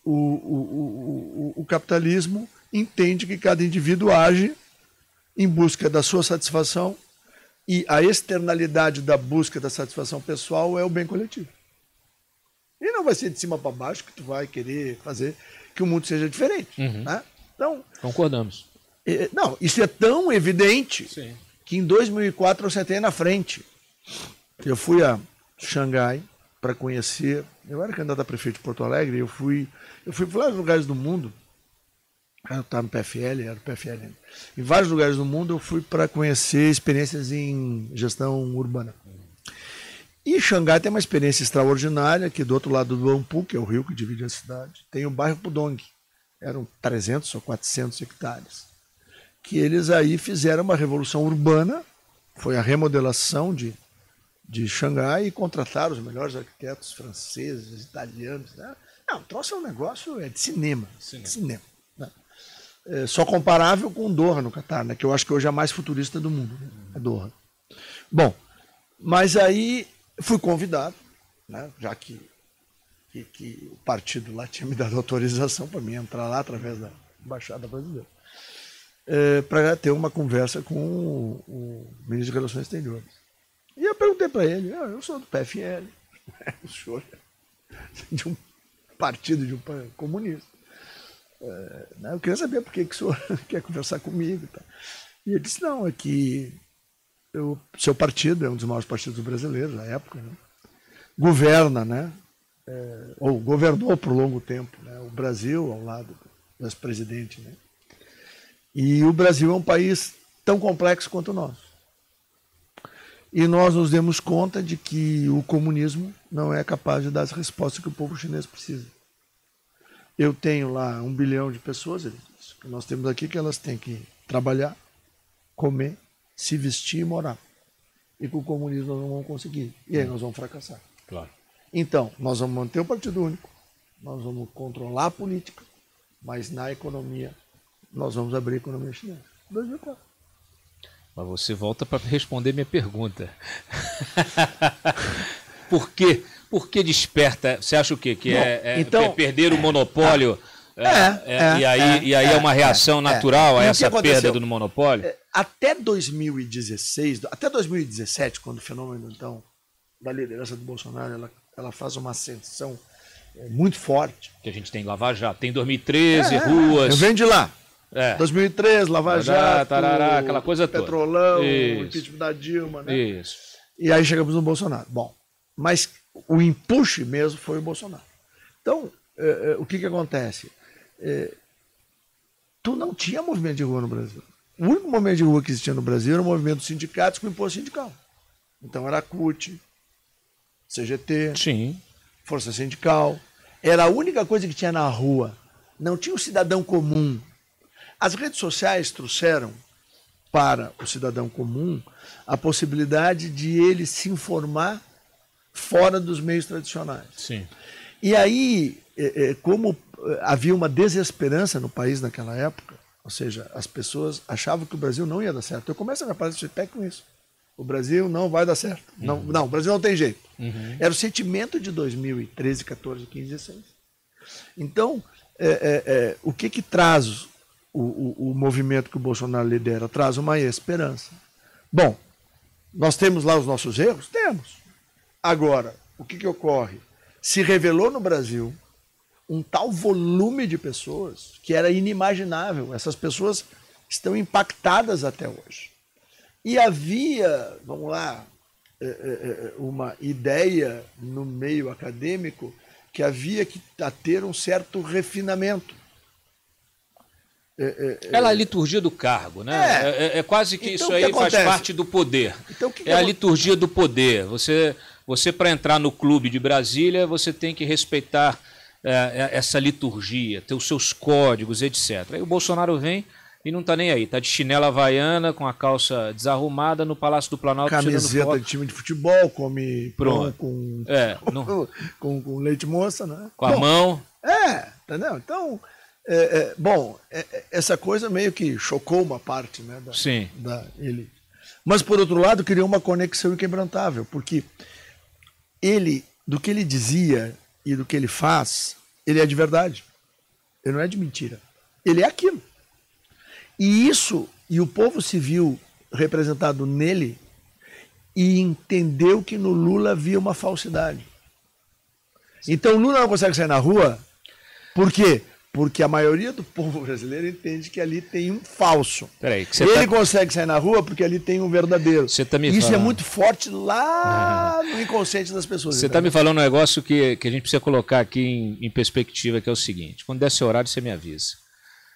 O capitalismo entende que cada indivíduo age em busca da sua satisfação E a externalidade da busca da satisfação pessoal é o bem coletivo. E não vai ser de cima para baixo que tu vai querer fazer que o mundo seja diferente. Né? Então, concordamos. Não, isso é tão evidente que em 2004 eu sentei na frente. Eu fui a Xangai para conhecer. Eu era candidato a prefeito de Porto Alegre. Eu fui para vários lugares do mundo. Eu estava no PFL, era o PFL ainda. Em vários lugares do mundo eu fui para conhecer experiências em gestão urbana. E Xangai tem uma experiência extraordinária, que do outro lado do Luampu, que é o rio que divide a cidade, tem o bairro Pudong. Eram 300 ou 400 hectares. Que eles aí fizeram uma revolução urbana, foi a remodelação de Xangai e contrataram os melhores arquitetos franceses, italianos. Né? Não, o troço é um negócio de cinema. Cinema. Né? Só comparável com Doha, no Catar, né? Que eu acho que hoje é a mais futurista do mundo. Né? É Doha. Bom, mas aí fui convidado, né? Já que o partido lá tinha me dado autorização para mim entrar lá através da Embaixada Brasileira, para ter uma conversa com o ministro de Relações Exteriores. E eu perguntei para ele, eu sou do PFL, o senhor é de um partido de um comunista. Eu queria saber por que o senhor quer conversar comigo. Tá? E ele disse, não, é que o seu partido é um dos maiores partidos brasileiros na época, né? Governa, né? Ou governou por longo tempo, né? O Brasil ao lado do ex-presidente. Né? E o Brasil é um país tão complexo quanto o nosso. E nós nos demos conta de que o comunismo não é capaz de dar as respostas que o povo chinês precisa. Eu tenho lá 1 bilhão de pessoas, que nós temos aqui, que elas têm que trabalhar, comer, se vestir e morar. E com o comunismo nós não vamos conseguir. E aí nós vamos fracassar. Claro. Então, nós vamos manter o Partido Único, nós vamos controlar a política, mas na economia, nós vamos abrir a economia chinesa. 2004. Mas você volta para responder minha pergunta. Por quê? Por que desperta? Você acha o quê? Que então, perder o monopólio? E aí é uma reação natural a essa perda do monopólio? Até 2016, até 2017, quando o fenômeno então da liderança do Bolsonaro ela faz uma ascensão muito forte. Que a gente tem Lava Jato, tem 2013, ruas. Eu venho de lá. 2013, Lava Jato, tarará, aquela coisa Petrolão, o impeachment da Dilma, né? Isso. E aí chegamos no Bolsonaro. Bom, mas o empuxe mesmo foi o Bolsonaro. Então, o que acontece? Tu não tinha movimento de rua no Brasil. O único movimento de rua que existia no Brasil era o movimento dos sindicatos com imposto sindical. Então era a CUT, CGT, sim, Força Sindical. Era a única coisa que tinha na rua. Não tinha o cidadão comum. As redes sociais trouxeram para o cidadão comum a possibilidade de ele se informar fora dos meios tradicionais. Sim. E aí, como havia uma desesperança no país naquela época, ou seja, as pessoas achavam que o Brasil não ia dar certo. Eu começo a me aparecer pé com isso. O Brasil não vai dar certo. Não, o Brasil não tem jeito. Era o sentimento de 2013, 14, 15, 16. Então, o que traz o movimento que o Bolsonaro lidera? Traz uma esperança. Bom, nós temos lá os nossos erros? Temos. Agora, o que ocorre? Se revelou no Brasil um tal volume de pessoas que era inimaginável. Essas pessoas estão impactadas até hoje. E havia, vamos lá, uma ideia no meio acadêmico que havia que ter um certo refinamento. Ela é a liturgia do cargo, né? É quase que então, isso aí faz parte do poder. Então, a liturgia do poder. Você para entrar no clube de Brasília, você tem que respeitar essa liturgia, ter os seus códigos, etc. Aí o Bolsonaro vem e não está nem aí. Está de chinela havaiana, com a calça desarrumada no Palácio do Planalto. Camiseta de time de futebol, come pão com leite moça, né? Com a mão. Entendeu? Então, essa coisa meio que chocou uma parte, né, da elite. Mas, por outro lado, criou uma conexão inquebrantável, porque do que ele dizia e do que ele faz, ele é de verdade. Ele não é de mentira. Ele é aquilo. E o povo civil representado nele e entendeu que no Lula havia uma falsidade. Então o Lula não consegue sair na rua, por quê? Porque a maioria do povo brasileiro entende que ali tem um falso. Peraí, que ele consegue sair na rua porque ali tem um verdadeiro. Isso é muito forte lá no inconsciente das pessoas. Você está me falando um negócio que a gente precisa colocar aqui em perspectiva, que é o seguinte. Quando der seu horário, você me avisa.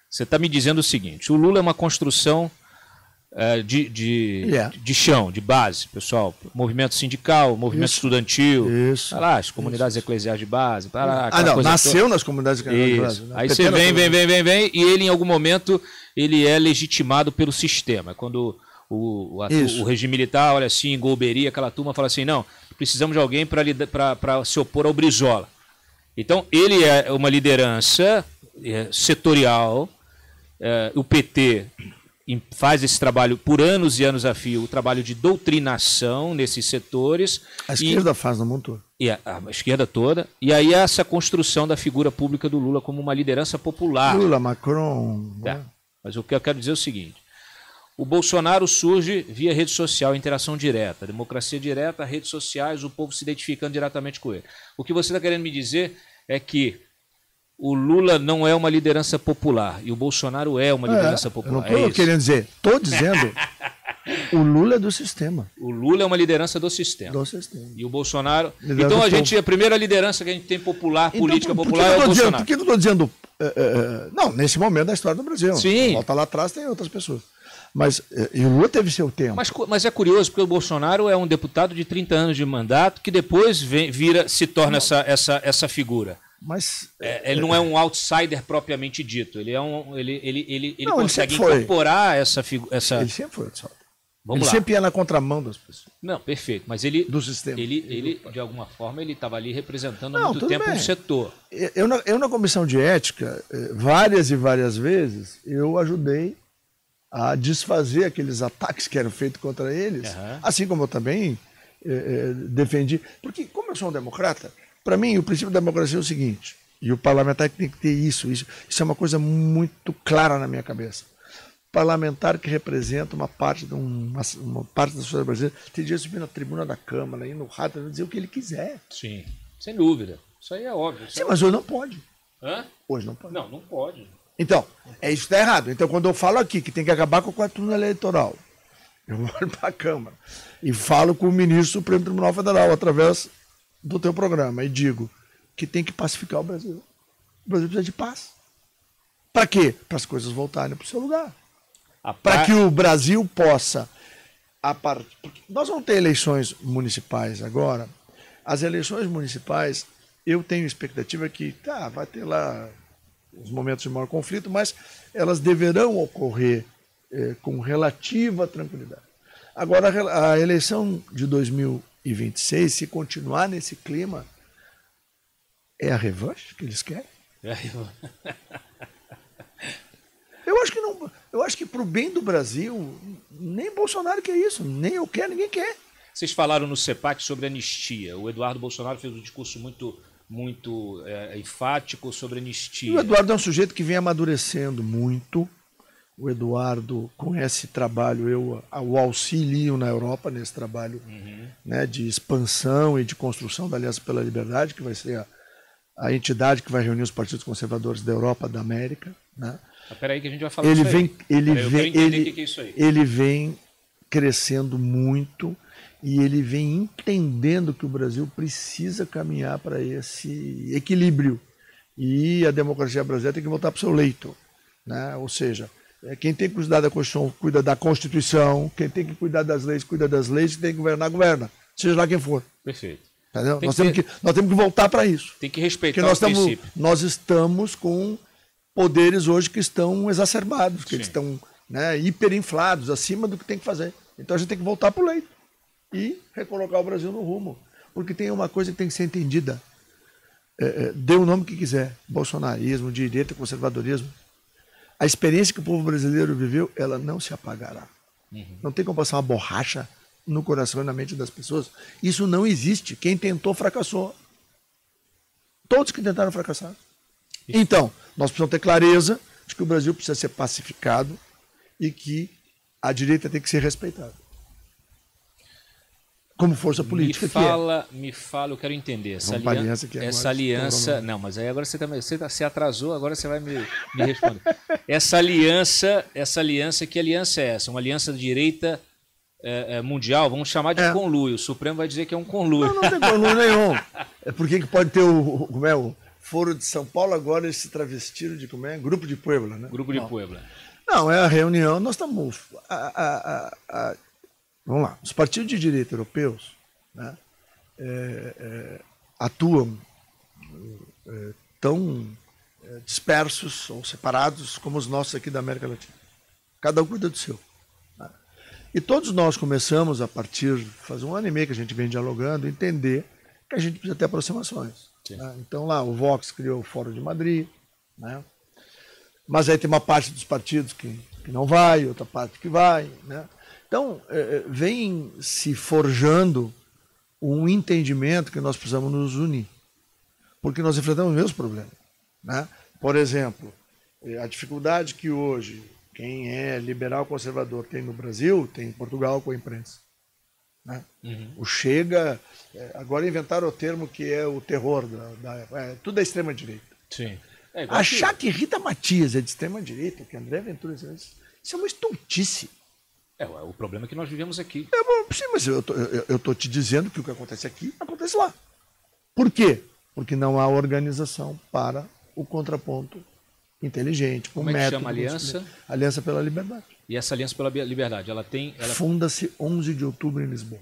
Você está me dizendo o seguinte: o Lula é uma construção de chão, de base, pessoal. Movimento sindical, movimento estudantil, as comunidades eclesiais de base. Nasceu nas comunidades eclesiais de base. Aí você vem, e ele em algum momento ele é legitimado pelo sistema. Quando o regime militar olha assim, Golbery, aquela turma fala assim, não, precisamos de alguém para se opor ao Brizola. Então ele é uma liderança setorial, o PT faz esse trabalho por anos e anos a fio, o trabalho de doutrinação nesses setores. A esquerda faz no mundo todo. E a esquerda toda. E aí essa construção da figura pública do Lula como uma liderança popular. Lula, Macron... Mas o que eu quero dizer é o seguinte. O Bolsonaro surge via rede social, interação direta, democracia direta, redes sociais, o povo se identificando diretamente com ele. O que você está querendo me dizer é que o Lula não é uma liderança popular e o Bolsonaro é uma liderança popular. Eu não estou querendo dizer, estou dizendo, o Lula é do sistema. O Lula é uma liderança do sistema. Do sistema. E o Bolsonaro... Então a primeira liderança que a gente tem popular, política popular é o Bolsonaro. Por que eu estou dizendo... não, nesse momento da história do Brasil. Sim. Volta lá atrás, tem outras pessoas. Mas e o Lula teve seu tempo. Mas é curioso, porque o Bolsonaro é um deputado de 30 anos de mandato que depois se torna essa figura. Mas ele não é um outsider propriamente dito. Ele consegue incorporar essa figura. Ele sempre foi outsider. Ele sempre ia na contramão das pessoas. Não, perfeito. Mas ele do sistema. Ele de alguma forma ele estava ali representando há muito tempo um setor. Eu na comissão de ética, várias e várias vezes, eu ajudei a desfazer aqueles ataques que eram feitos contra eles, assim como eu também defendi. Porque como eu sou um democrata, para mim, o princípio da democracia é o seguinte, e o parlamentar tem que ter isso é uma coisa muito clara na minha cabeça. O parlamentar que representa uma parte uma parte da sociedade brasileira tem direito de subir na tribuna da Câmara, ir no rádio, dizer o que ele quiser. Sim, sem dúvida. Isso aí é óbvio. Sim, mas hoje não pode. Hã? Hoje não pode. Não pode. Então, isso está errado. Então, quando eu falo aqui que tem que acabar com a quarta turma eleitoral, eu vou para a Câmara e falo com o ministro do Supremo Tribunal Federal através do teu programa e digo que tem que pacificar o Brasil. O Brasil precisa de paz. Para quê? Para as coisas voltarem para o seu lugar. Para que o Brasil possa... Nós vamos ter eleições municipais agora. As eleições municipais, eu tenho expectativa que vai ter lá os momentos de maior conflito, mas elas deverão ocorrer com relativa tranquilidade. Agora, a eleição de 2026, se continuar nesse clima, é a revanche que eles querem? Eu acho que não. Eu acho que para o bem do Brasil, nem Bolsonaro quer isso, nem eu quero, ninguém quer. Vocês falaram no CEPAC sobre anistia. O Eduardo Bolsonaro fez um discurso muito enfático sobre anistia. O Eduardo é um sujeito que vem amadurecendo muito. O Eduardo, com esse trabalho, eu o auxilio na Europa, nesse trabalho de expansão e de construção da Aliança pela Liberdade, que vai ser a entidade que vai reunir os partidos conservadores da Europa, da América. Né? Espera aí que a gente vai falar disso aí. Ele vem crescendo muito e ele vem entendendo que o Brasil precisa caminhar para esse equilíbrio. E a democracia brasileira tem que voltar para o seu leito. Né? Ou seja, quem tem que cuidar da Constituição, cuida da Constituição, quem tem que cuidar das leis, cuida das leis, quem tem que governar, governa. Seja lá quem for. Perfeito. Nós temos que voltar para isso. Tem que respeitar o princípio. Nós estamos com poderes hoje que estão exacerbados, que eles estão hiperinflados, acima do que tem que fazer. Então a gente tem que voltar para o leito e recolocar o Brasil no rumo. Porque tem uma coisa que tem que ser entendida. Dê o nome que quiser. Bolsonarismo, direita, conservadorismo. A experiência que o povo brasileiro viveu, ela não se apagará. Não tem como passar uma borracha no coração e na mente das pessoas. Isso não existe. Quem tentou, fracassou. Todos que tentaram fracassaram. Então, nós precisamos ter clareza de que o Brasil precisa ser pacificado e que a direita tem que ser respeitada. como força política Me fala, eu quero entender. Essa aliança aliança. Não, mas aí agora você atrasou, agora você vai me responder. Essa aliança, que aliança é essa? Uma aliança de direita mundial, vamos chamar de conluio. O Supremo vai dizer que é um conluio. Não tem conluio nenhum. É porque que pode ter o Foro de São Paulo, agora eles se travestiram de Grupo de Puebla, né? Grupo de Puebla. Não, é a reunião, nós estamos... Vamos lá, os partidos de direita europeus, né, atuam tão dispersos ou separados como os nossos aqui da América Latina. Cada um cuida do seu. Né? E todos nós começamos, a partir, faz um ano e meio que a gente vem dialogando, entender que a gente precisa ter aproximações. Né? Então lá o Vox criou o Fórum de Madrid, né? Mas aí tem uma parte dos partidos que não vai, outra parte que vai, né? Então, vem se forjando um entendimento que nós precisamos nos unir, porque nós enfrentamos os mesmos problemas. Né? Por exemplo, a dificuldade que hoje quem é liberal conservador tem no Brasil, tem em Portugal com a imprensa. Né? Uhum. O Chega, agora inventaram o termo que é o terror, tudo é extrema-direita. Sim. Achar que Rita Matias é de extrema-direita, que André Ventura, isso é uma estultice. O problema é que nós vivemos aqui. Sim, mas eu estou te dizendo que o que acontece aqui, acontece lá. Por quê? Porque não há organização para o contraponto inteligente, com método. Como é que chama a aliança? Aliança pela Liberdade. E essa Aliança pela Liberdade, ela tem... Funda-se 11 de outubro em Lisboa.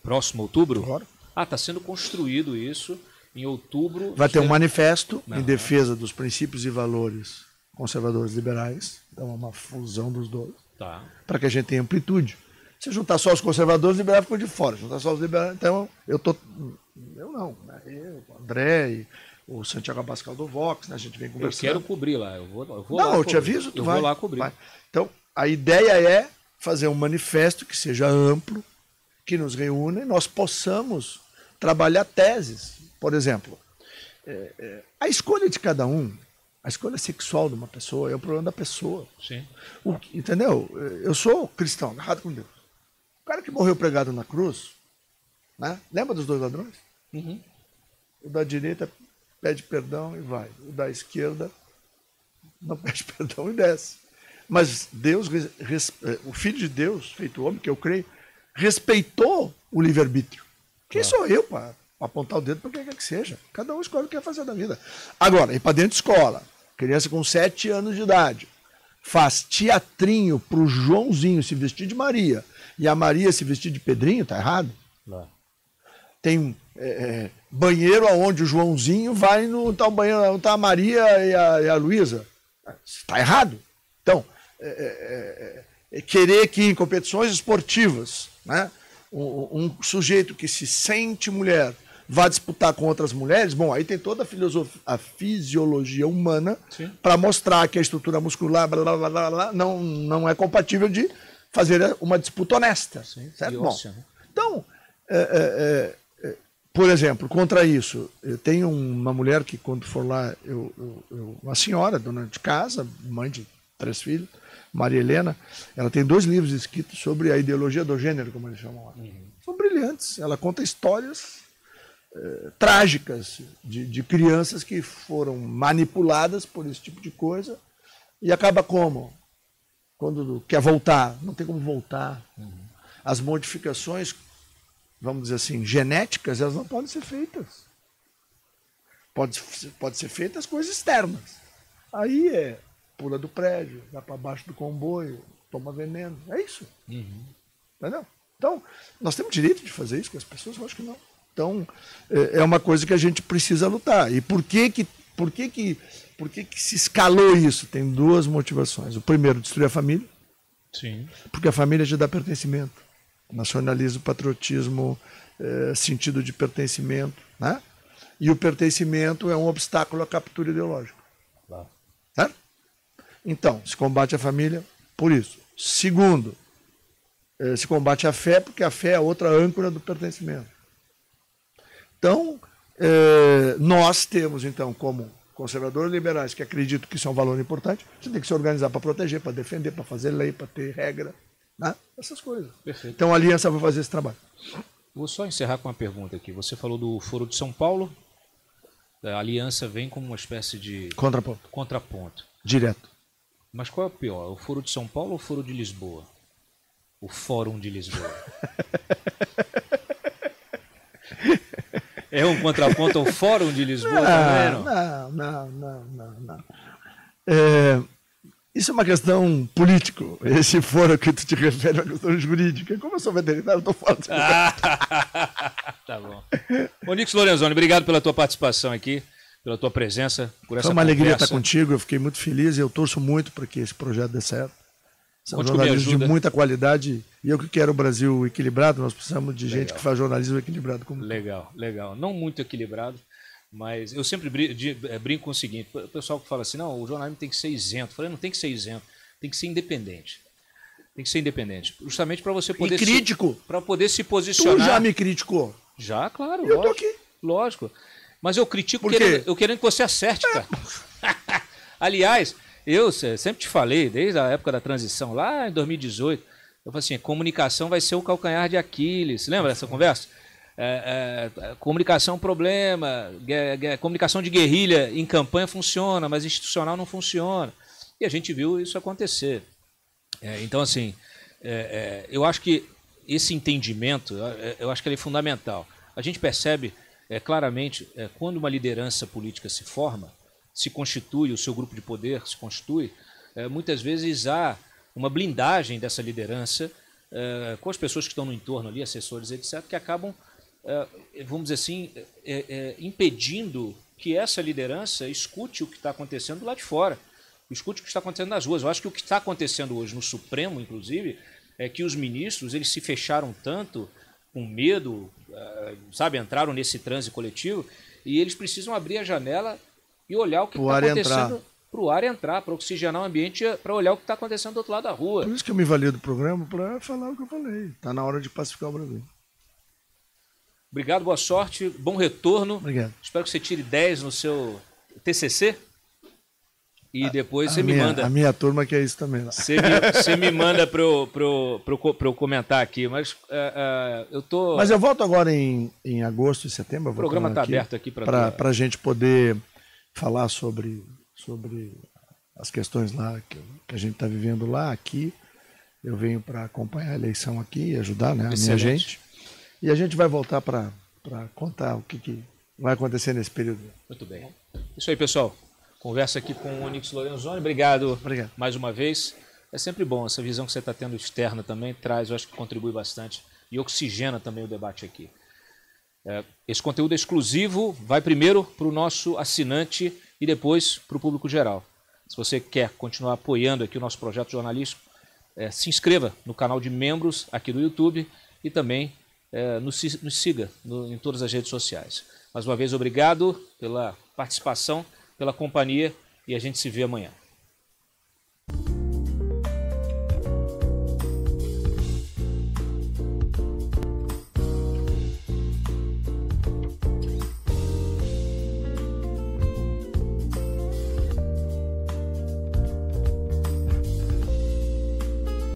Próximo outubro? Agora. Está sendo construído isso. Em outubro... Vai ter um manifesto em defesa dos princípios e valores conservadores liberais. Então é uma fusão dos dois. Tá. Para que a gente tenha amplitude. Se juntar só os conservadores, os liberais ficam de fora. Se juntar só os liberais, então eu não. O André e o Santiago Abascal do Vox, né? A gente vem conversando. Eu quero cobrir lá. Eu vou não, lá eu te aviso, tu vai. Eu vou lá cobrir. Vai. Então, a ideia é fazer um manifesto que seja amplo, que nos reúna e nós possamos trabalhar teses. Por exemplo, a escolha de cada um, a escolha sexual de uma pessoa é o problema da pessoa. Sim. Entendeu? Eu sou cristão, agarrado com Deus. O cara que morreu pregado na cruz, né? Lembra dos dois ladrões? Uhum. O da direita pede perdão e vai. O da esquerda não pede perdão e desce. Mas Deus, o Filho de Deus, feito homem, que eu creio, respeitou o livre-arbítrio. Quem sou eu para apontar o dedo para quem quer que seja? Cada um escolhe o que quer fazer da vida. Agora, ir para dentro de escola, criança com 7 anos de idade, faz teatrinho para o Joãozinho se vestir de Maria e a Maria se vestir de Pedrinho, tá errado? Não. Tem banheiro onde o Joãozinho vai no tal banheiro onde está a Maria e a Luísa. Está errado. Então, querer que em competições esportivas, né, um sujeito que se sente mulher vá disputar com outras mulheres, bom, aí tem toda a fisiologia humana para mostrar que a estrutura muscular blá, blá, blá, blá, não é compatível de fazer uma disputa honesta. Sim, certo? Bom, então, por exemplo, contra isso, eu tenho uma mulher que quando for lá, uma senhora, dona de casa, mãe de 3 filhos, Maria Helena, ela tem 2 livros escritos sobre a ideologia do gênero, como eles chamam lá. São brilhantes. Ela conta histórias trágicas de crianças que foram manipuladas por esse tipo de coisa e acaba como? Quando quer voltar, não tem como voltar. As modificações, vamos dizer assim, genéticas, elas não podem ser feitas. Pode ser feitas coisas externas. Aí pula do prédio, vai para baixo do comboio, toma veneno. É isso. Entendeu? Então, nós temos direito de fazer isso com as pessoas? Eu acho que não. Então, é uma coisa que a gente precisa lutar. E por que se escalou isso? Tem 2 motivações. O primeiro, destruir a família. Sim. Porque a família te dá pertencimento. Nacionalismo, patriotismo, sentido de pertencimento. Né? E o pertencimento é um obstáculo à captura ideológica. Claro. Certo? Então, se combate a família por isso. Segundo, se combate a fé, porque a fé é outra âncora do pertencimento. Então, nós temos, então, como conservadores liberais, que acreditam que isso é um valor importante, você tem que se organizar para proteger, para defender, para fazer lei, para ter regra. né? Essas coisas. Perfeito. Então a Aliança vai fazer esse trabalho. Vou só encerrar com uma pergunta aqui. Você falou do Foro de São Paulo. A Aliança vem como uma espécie de contraponto. Direto. Mas qual é o pior? O Foro de São Paulo ou o Foro de Lisboa? O Fórum de Lisboa. É um contraponto ao Fórum de Lisboa também, não? Isso é uma questão política. Esse fórum que tu te refere é uma questão jurídica. Como eu sou veterinário, eu estou falando. Tá bom. Onix Lorenzoni, obrigado pela tua participação aqui, pela tua presença, por essa Foi uma conversa. alegria estar contigo, eu fiquei muito feliz e eu torço muito para que esse projeto dê certo. São Conte com jornalismo de muita qualidade e eu que quero o Brasil equilibrado, nós precisamos de Legal. gente que faz jornalismo equilibrado. Como Legal, legal. Não muito equilibrado, mas eu sempre brinco com o seguinte, o pessoal que fala assim, não, o jornalismo tem que ser isento. Eu falei, não tem que ser isento, tem que ser independente. Tem que ser independente, justamente para você poder para poder se posicionar. Tu já me criticou? Já, claro. Eu tô aqui. Lógico. Mas eu critico querendo que você acerte, cara. Aliás, eu sempre te falei, desde a época da transição, lá em 2018, eu falei assim, comunicação vai ser o calcanhar de Aquiles. Lembra dessa conversa? Comunicação é um problema, comunicação de guerrilha em campanha funciona, mas institucional não funciona. E a gente viu isso acontecer. Então, assim, eu acho que esse entendimento, eu acho que ele é fundamental. A gente percebe claramente, quando uma liderança política se forma, se constitui, o seu grupo de poder se constitui, muitas vezes há uma blindagem dessa liderança com as pessoas que estão no entorno ali, assessores, etc., que acabam, vamos dizer assim, impedindo que essa liderança escute o que está acontecendo do lado de fora, escute o que está acontecendo nas ruas. Eu acho que o que está acontecendo hoje no Supremo, inclusive, é que os ministros eles se fecharam tanto, com medo, sabe, entraram nesse transe coletivo, e eles precisam abrir a janela e olhar o que está acontecendo, para o ar entrar, para oxigenar o ambiente, para olhar o que está acontecendo do outro lado da rua. Por isso que eu me valio do programa para falar o que eu falei. Está na hora de pacificar o Brasil. Obrigado, boa sorte, bom retorno. Obrigado. Espero que você tire 10 no seu TCC. E depois você me manda. A minha turma quer isso também. Você me manda para eu comentar aqui. Mas eu tô. Mas eu volto agora em agosto e setembro. O programa está aberto aqui para a gente poder falar sobre as questões lá que a gente está vivendo lá, aqui. Eu venho para acompanhar a eleição aqui e ajudar, né, a minha gente. E a gente vai voltar para contar o que vai acontecer nesse período. Muito bem. Isso aí, pessoal. Conversa aqui com o Onix Lorenzoni. Obrigado mais uma vez. É sempre bom, essa visão que você está tendo externa também traz, eu acho que contribui bastante e oxigena também o debate aqui. Esse conteúdo é exclusivo, vai primeiro para o nosso assinante e depois para o público geral. Se você quer continuar apoiando aqui o nosso projeto jornalístico, se inscreva no canal de membros aqui do YouTube e também nos siga em todas as redes sociais. Mais uma vez, obrigado pela participação, pela companhia, e a gente se vê amanhã.